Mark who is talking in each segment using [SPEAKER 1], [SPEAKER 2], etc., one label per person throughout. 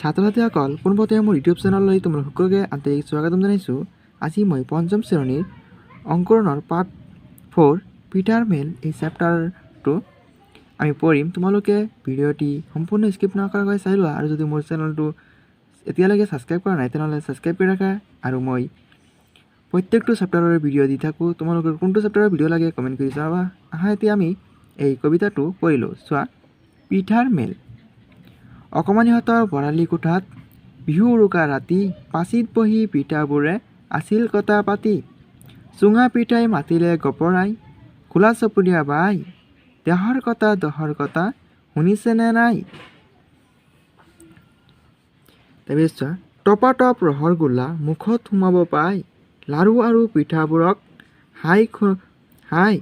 [SPEAKER 1] ছাত্ৰ ছাত্ৰীসকল পোনপ্ৰথমে মোৰ ইউটিউব চেনেললৈ তোমালোক সকলোকে আন্তৰিক স্বাগতম জনাইছোঁ। আজি মই পঞ্চম শ্ৰেণীৰ অংকুৰণৰ পাৰ্ট 4 পিটাৰ মেল এই চেপ্টাৰটো আমি পঢ়িম। তোমালোকে ভিডিঅ'টি সম্পূৰ্ণ স্কিপ নকৰাকৈ চাই লোৱা আৰু যদি মোৰ চেনেলটো এতিয়ালৈকে ছাবস্ক্ৰাইব কৰা নাই তেনেহ'লে ছাবস্ক্ৰাইব কৰি ৰাখা আৰু মই প্ৰত্যেকটো চেপ্টাৰৰ ভিডিঅ' দি থাকোঁ। তোমালোকৰ কোনটো চেপ্টাৰৰ ভিডিঅ' লাগে কমেণ্ট কৰি জনাবা। এতিয়া আমি এই কবিতাটো পঢ়িলোঁ। চোৱা, পিটাৰ মেল। অকণমানিহঁতৰ ভৰালি কোঠাত বিহু উৰুকা ৰাতি পাচিত বহি পিঠাবোৰে আছিল কথা পাতি। চুঙা পিঠাই মাতিলে গপৰাই, খোলা চপৰীয়া বাই, দেহৰ কথা দহৰ কথা শুনিছেনে নাই। তাৰপিছত চোৱা, টপাটপ ৰহৰ গোল্লা মুখত সোমাব পাই, লাৰু আৰু পিঠাবোৰক হাই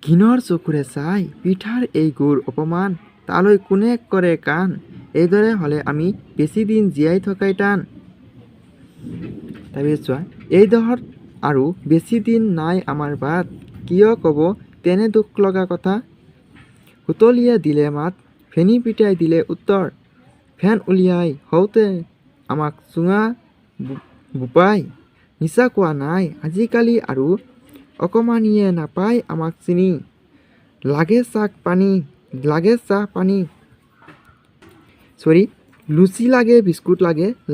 [SPEAKER 1] ঘিণৰ চকুৰে চাই, পিঠাৰ এই গুৰ অপমান তালৈ কোনে কৰে কাণ, এইদৰে হ'লে আমি বেছি দিন জীয়াই থকাই টান। তাৰপিছত চোৱা, এই দহত আৰু বেছি দিন নাই আমাৰ বাট, কিয় ক'ব তেনে দুখ লগা কথা। সুতলিয়ে দিলে মাত, ফেনী পিতাই দিলে উত্তৰ, ফেন উলিয়াই হওঁতে আমাক চুঙা বোপাই। মিছা কোৱা নাই আজিকালি আৰু অকণমানিয়ে নাপায় আমাক চিনি, লাগে চাহ পানী লুচি লাগে বিস্কুট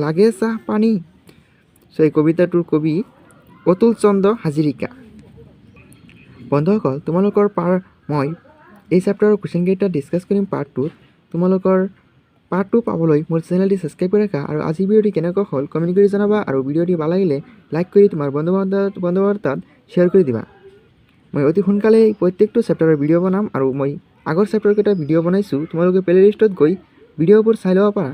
[SPEAKER 1] লাগে চাহ পানী। এই কবিতাটোৰ কবি অতুল চন্দ্ৰ হাজৰিকা। বন্ধুসকল, তোমালোকৰ মই এই চেপ্টাৰৰ কুৱেশ্যনকেইটা ডিছকাছ কৰিম পাৰ্ট 2। তোমালোকৰ পাৰ্ট 2 পাবলৈ মোৰ চেনেলটি ছাবস্ক্ৰাইব কৰি ৰাখা আৰু আজি ভিডিঅ'টি কেনেকুৱা হ'ল কমেণ্ট কৰি জনাবা আৰু ভিডিঅ'টি ভাল লাগিলে লাইক কৰি তোমাৰ বন্ধুবান্ধৱৰ তাত শ্বেয়াৰ কৰি দিবা। মই অতি সোনকালেই প্ৰত্যেকটো চেপ্টাৰৰ ভিডিঅ' বনাম আৰু মই আগৰ চেপ্টাৰকেইটা ভিডিঅ' বনাইছোঁ। তোমালোকে প্লেলিষ্টত গৈ ভিডিঅ'বোৰ চাই ল'ব পাৰা।